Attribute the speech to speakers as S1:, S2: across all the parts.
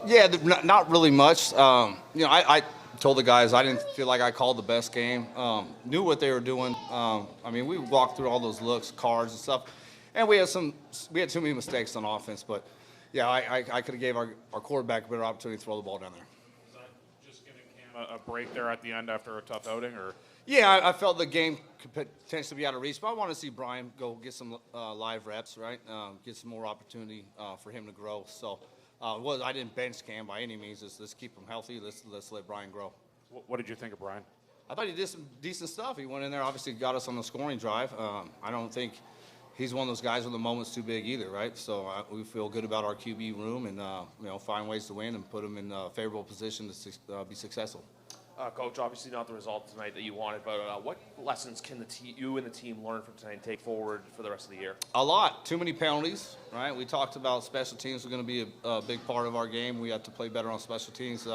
S1: Yeah, not really much. I told the guys I didn't feel like I called the best game. Knew what they were doing. I mean, we walked through all those looks, cards, and stuff, and we had too many mistakes on offense. But yeah, I could have gave our quarterback a better opportunity to throw the ball down there.
S2: Is that just giving Cam a break there at the end after a tough outing, or?
S1: Yeah, I felt the game could potentially be out of reach, but I want to see Bryan go get some live reps, right? Get some more opportunity for him to grow. So, I didn't bench Cam by any means. Let's keep him healthy. Let's let Bryan grow.
S2: What did you think of Bryan?
S1: I thought he did some decent stuff. He went in there, obviously got us on the scoring drive. I don't think he's one of those guys when the moment's too big either, right? So we feel good about our QB room and find ways to win and put them in a favorable position to be successful.
S3: Coach, obviously not the result tonight that you wanted, but what lessons can you and the team learn from tonight and take forward for the rest of the year?
S1: A lot. Too many penalties, right? We talked about special teams are going to be a big part of our game. We have to play better on special teams,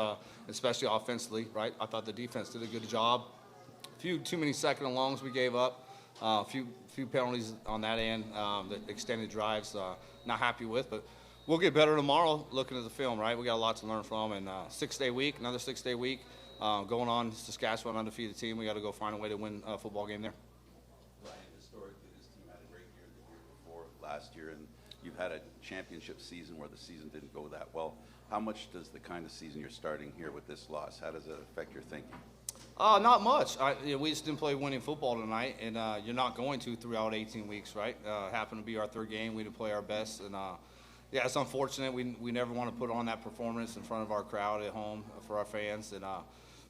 S1: especially offensively, right? I thought the defense did a good job. Too many second and longs we gave up. A few penalties on that end, the extended drives, not happy with, but we'll get better tomorrow looking at the film, right? We got a lot to learn from, and another 6-day week. Going on Saskatchewan undefeated team, we got to go find a way to win a football game there.
S4: Ryan, historically, this team had a great year the year before last year, and you've had a championship season where the season didn't go that well. How much does the kind of season you're starting here with this loss, how does it affect your thinking?
S1: Not much. We just didn't play winning football tonight, and you're not going to throughout 18 weeks, right? Happened to be our third game. We didn't play our best, and yeah, it's unfortunate. We never want to put on that performance in front of our crowd at home for our fans, and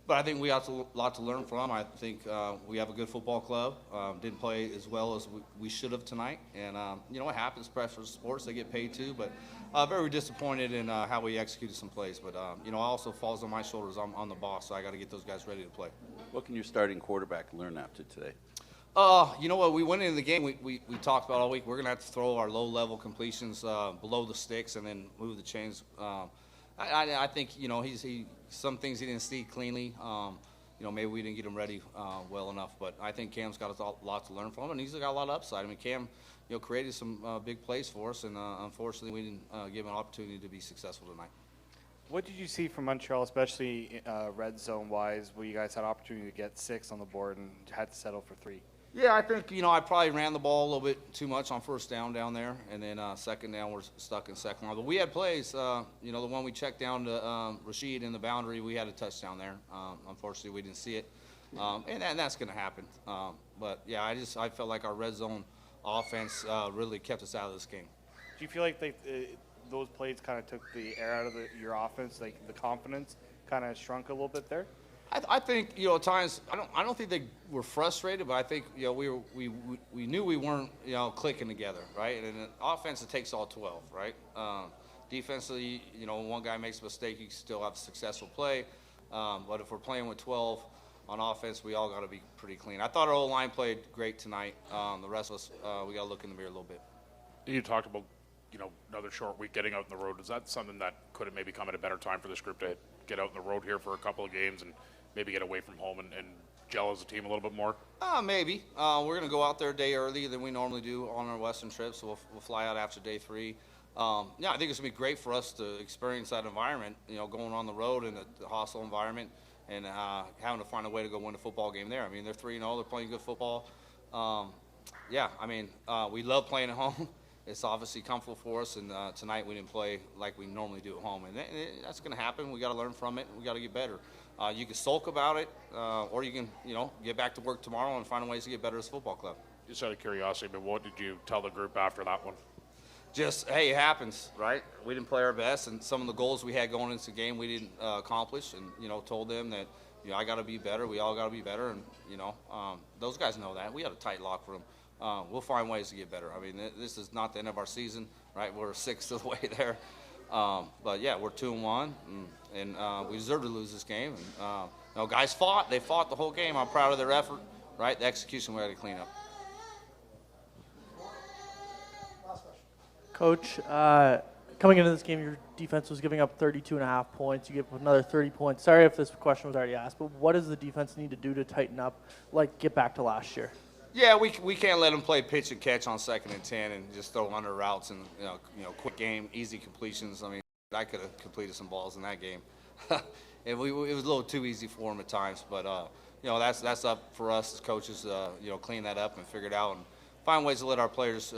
S1: but I think we have a lot to learn from. I think we have a good football club. Didn't play as well as we should have tonight. And, what happens, professional sports, they get paid too. But very disappointed in how we executed some plays. But, it also falls on my shoulders. I'm the boss, so I got to get those guys ready to play.
S4: What can your starting quarterback learn after today?
S1: You know what? We went into the game. We talked about all week. We're going to have to throw our low-level completions below the sticks and then move the chains. I think some things he didn't see cleanly. Maybe we didn't get him ready well enough. But I think Cam's got a lot to learn from him, and he's got a lot of upside. I mean, Cam, created some big plays for us, and unfortunately, we didn't give him an opportunity to be successful tonight.
S5: What did you see from Montreal, especially red zone wise, where you guys had opportunity to get 6 on the board and had to settle for 3?
S1: Yeah, I think, I probably ran the ball a little bit too much on first down there, and then second down we're stuck in second line. But we had plays, the one we checked down to Rashid in the boundary, we had a touchdown there. Unfortunately, we didn't see it, and that's going to happen. But, yeah, I felt like our red zone offense really kept us out of this game.
S5: Do you feel like those plays kind of took the air out of your offense, like the confidence kind of shrunk a little bit there?
S1: I think at times I don't think they were frustrated, but I think we knew we weren't clicking together, right? And in offense it takes all 12, right? Defensively, one guy makes a mistake, you still have a successful play. But if we're playing with 12 on offense, we all got to be pretty clean. I thought our O-line played great tonight. The rest of us, we got to look in the mirror a little bit.
S2: You talked about another short week getting out on the road. Is that something that could have maybe come at a better time for this group to get out on the road here for a couple of games and maybe get away from home and gel as a team a little bit more?
S1: Maybe. We're going to go out there a day earlier than we normally do on our Western trips. So we'll fly out after day 3. I think it's going to be great for us to experience that environment, going on the road in a hostile environment and having to find a way to go win a football game there. I mean, they're 3-0. They're playing good football. We love playing at home. It's obviously comfortable for us, and tonight we didn't play like we normally do at home. And that's going to happen. We got to learn from it. We got to get better. You can sulk about it, or you can, get back to work tomorrow and find ways to get better as a football club.
S2: Just out of curiosity, but what did you tell the group after that one?
S1: Just, hey, it happens, right? We didn't play our best, and some of the goals we had going into the game we didn't accomplish, and, told them that, I got to be better. We all got to be better, and, those guys know that. We had a tight locker room. We'll find ways to get better. I mean, this is not the end of our season, right? We're 6th of the way there. But, yeah, we're 2-1, and we deserve to lose this game. And, guys fought. They fought the whole game. I'm proud of their effort, right? The execution we had to clean up.
S6: Coach, coming into this game, your defense was giving up 32.5 points. You gave up another 30 points. Sorry if this question was already asked, but what does the defense need to do to tighten up, get back to last year?
S1: Yeah, we can't let them play pitch and catch on 2nd and 10 and just throw under routes and quick game, easy completions. I mean. I could have completed some balls in that game. And it was a little too easy for him at times. But, that's up for us as coaches, clean that up and figure it out and find ways to let our players,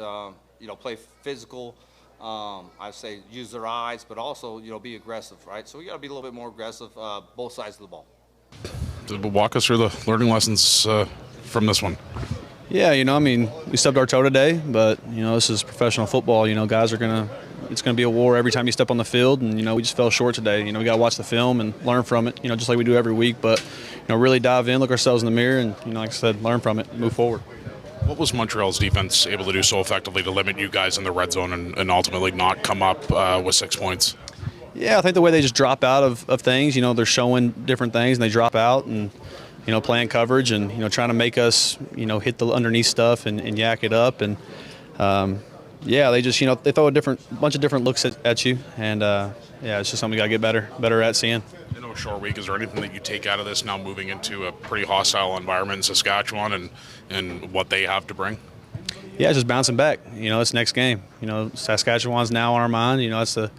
S1: play physical. I say use their eyes, but also, be aggressive, right? So we got to be a little bit more aggressive, both sides of the ball.
S2: Walk us through the learning lessons from this one.
S7: Yeah, we stubbed our toe today, but, this is professional football. Guys it's going to be a war every time you step on the field, and, we just fell short today. We got to watch the film and learn from it, just like we do every week. But, really dive in, look ourselves in the mirror, and, like I said, learn from it, move forward.
S2: What was Montreal's defense able to do so effectively to limit you guys in the red zone and ultimately not come up with 6 points?
S7: Yeah, I think the way they just drop out of things, they're showing different things, and they drop out and, playing coverage and, trying to make us, hit the underneath stuff and yak it up. And, they just, they throw bunch of different looks at you. And, it's just something we got to get better at seeing.
S2: I know a short week. Is there anything that you take out of this now moving into a pretty hostile environment in Saskatchewan and what they have to bring?
S7: Yeah, just bouncing back. It's next game. Saskatchewan's now on our mind. It's the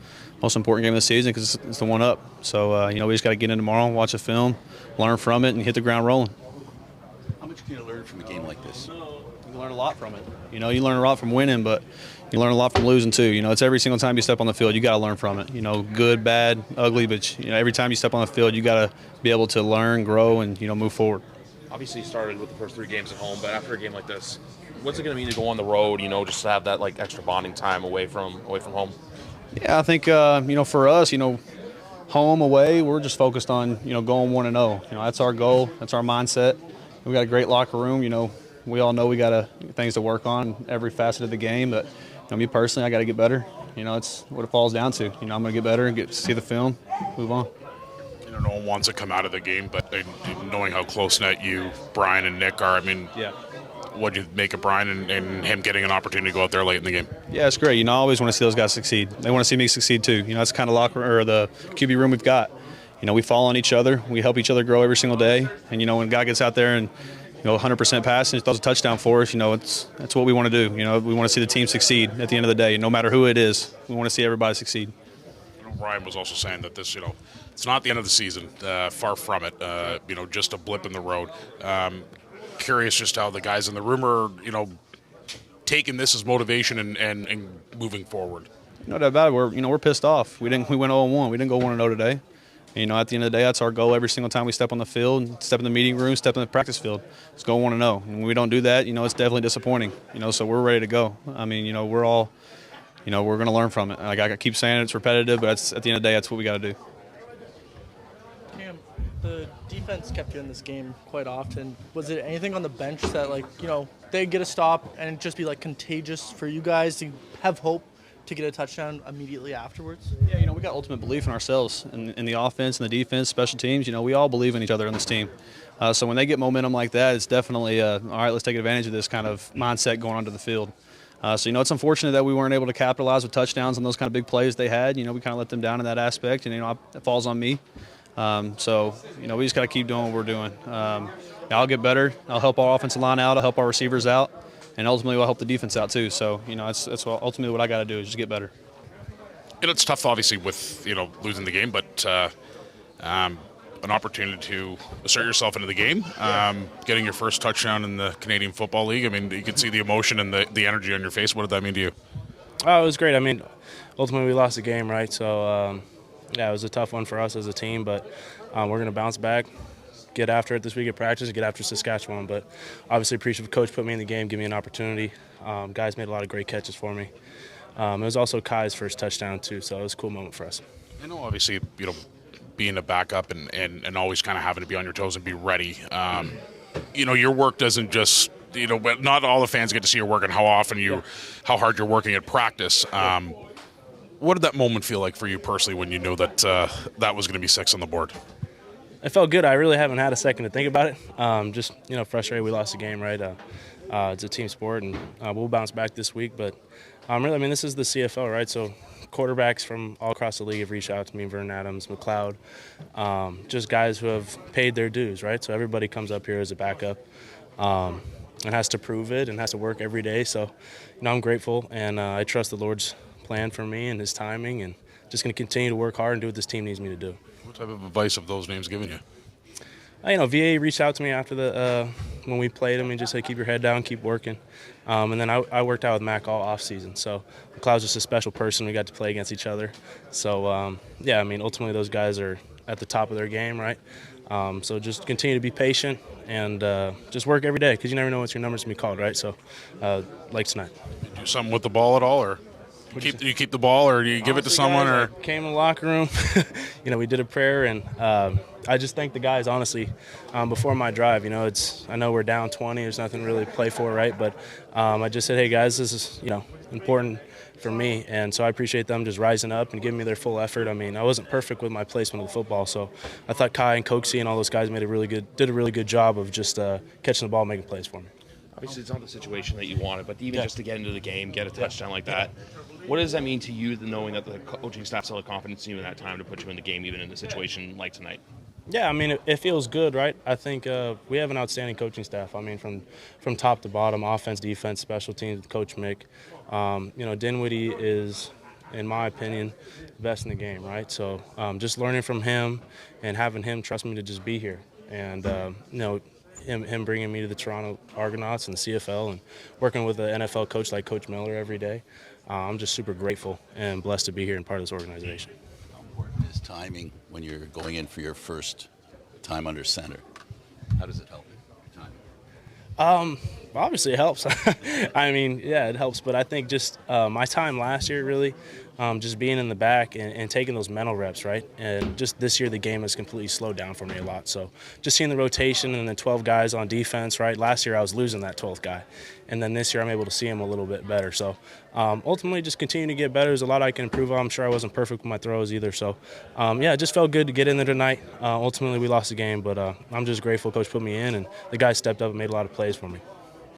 S7: most important game of the season because it's the one up. So, we just got to get in tomorrow, watch a film, learn from it, and hit the ground rolling.
S4: How much can you learn from a game like this?
S7: You learn a lot from it. You learn a lot from winning, but you learn a lot from losing too. It's every single time you step on the field, you got to learn from it. Good, bad, ugly, but every time you step on the field, you got to be able to learn, grow, and move forward.
S3: Obviously, you started with the first 3 games at home, but after a game like this, what's it going to mean to go on the road? Just to have that extra bonding time away from home.
S7: Yeah, I think for us, home, away, we're just focused on going 1-0. That's our goal. That's our mindset. We got a great locker room. We all know we got things to work on in every facet of the game. But me personally, I got to get better. It's what it falls down to. I'm going to get better and see the film, move on.
S2: No one wants to come out of the game, but knowing how close-knit you, Bryan, and Nick are,
S7: yeah.
S2: What'd you make of Bryan and him getting an opportunity to go out there late in the game?
S7: Yeah, it's great. I always want to see those guys succeed. They want to see me succeed too. That's the kind of locker or the QB room we've got. We fall on each other. We help each other grow every single day. And when a guy gets out there and 100% pass and throws a touchdown for us, that's what we want to do. We want to see the team succeed at the end of the day. No matter who it is, we want to see everybody succeed.
S2: Bryan was also saying that this, it's not the end of the season. Far from it. Just a blip in the road. Curious just how the guys in the room are, taking this as motivation and moving forward.
S7: No doubt about it. We're pissed off. We went 0-1. We didn't go 1-0 today. At the end of the day, that's our goal every single time we step on the field, step in the meeting room, step in the practice field. Let's go 1-0. And when we don't do that, it's definitely disappointing. So we're ready to go. We're all, we're going to learn from it. Like I keep saying, it's repetitive, but at the end of the day, that's what we got to do.
S6: The defense kept you in this game quite often. Was it anything on the bench that, they'd get a stop and it'd just be, contagious for you guys to have hope to get a touchdown immediately afterwards?
S7: Yeah, we got ultimate belief in ourselves, in the offense and the defense, special teams. We all believe in each other on this team. So when they get momentum like that, it's definitely, all right, let's take advantage of this kind of mindset going onto the field. It's unfortunate that we weren't able to capitalize with touchdowns on those kind of big plays they had. We kind of let them down in that aspect, and, it falls on me. We just got to keep doing what we're doing. I'll get better. I'll help our offensive line out. I'll help our receivers out. And ultimately, we'll help the defense out, too. So, that's ultimately what I got to do is just get better.
S2: It's tough, obviously, with, losing the game, but an opportunity to assert yourself into the game, getting your first touchdown in the Canadian Football League. You could see the emotion and the energy on your face. What did that mean to you?
S8: Oh, it was great. Ultimately, we lost the game, right? So, it was a tough one for us as a team, but we're going to bounce back, get after it this week at practice, and get after Saskatchewan. But obviously appreciative coach put me in the game, give me an opportunity. Guys made a lot of great catches for me. It was also Kai's first touchdown too, so it was a cool moment for us.
S2: I know obviously, being a backup and always kind of having to be on your toes and be ready. Your work doesn't just, not all the fans get to see your work and how hard you're working at practice. What did that moment feel like for you personally when you knew that that was going to be 6 on the board?
S8: It felt good. I really haven't had a second to think about it. Just, frustrated we lost the game, right? It's a team sport, and we'll bounce back this week. But really, this is the CFL, right? So quarterbacks from all across the league have reached out to me, Vernon Adams, McLeod, just guys who have paid their dues, right? So everybody comes up here as a backup and has to prove it and has to work every day. So, I'm grateful, and I trust the Lord's plan for me and his timing, and just going to continue to work hard and do what this team needs me to do.
S2: What type of advice have those names given you?
S8: VA reached out to me after when we played him and just said, keep your head down, keep working. And then I worked out with Mac all off season. So McLeod's just a special person. We got to play against each other. So ultimately those guys are at the top of their game, right? So just continue to be patient and just work every day because you never know what your number's going to be called, right? So like tonight.
S2: You do something with the ball at all, or do you keep the ball, or do you give it to someone?
S8: Guys,
S2: Or
S8: I came in the locker room, we did a prayer, and I just thank the guys, honestly, before my drive. I know we're down 20, there's nothing really to play for, right? But I just said, hey, guys, this is, important for me, and so I appreciate them just rising up and giving me their full effort. I wasn't perfect with my placement of the football, so I thought Kai and Coxie and all those guys did a really good job of just catching the ball, making plays for me.
S3: Obviously, it's not the situation that you wanted, but even just to get into the game, get a touchdown like that, what does that mean to you, knowing that the coaching staff still had confidence in you in that time to put you in the game, even in a situation like tonight?
S8: Yeah, it feels good, right? I think we have an outstanding coaching staff. From top to bottom, offense, defense, special teams, Coach Mick. Dinwiddie is, in my opinion, the best in the game, right? So just learning from him and having him trust me to just be here. And, him bringing me to the Toronto Argonauts and the CFL and working with an NFL coach like Coach Miller every day. I'm just super grateful and blessed to be here and part of this organization.
S9: How important is timing when you're going in for your first time under center? How does it help your timing?
S8: Obviously, it helps. It helps. But I think just my time last year, really, just being in the back and taking those mental reps, right? And just this year, the game has completely slowed down for me a lot. So just seeing the rotation and the 12 guys on defense, right? Last year, I was losing that 12th guy. And then this year, I'm able to see him a little bit better. So ultimately, just continue to get better. There's a lot I can improve on. I'm sure I wasn't perfect with my throws either. So, it just felt good to get in there tonight. Ultimately, we lost the game, but I'm just grateful Coach put me in, and the guys stepped up and made a lot of plays for me.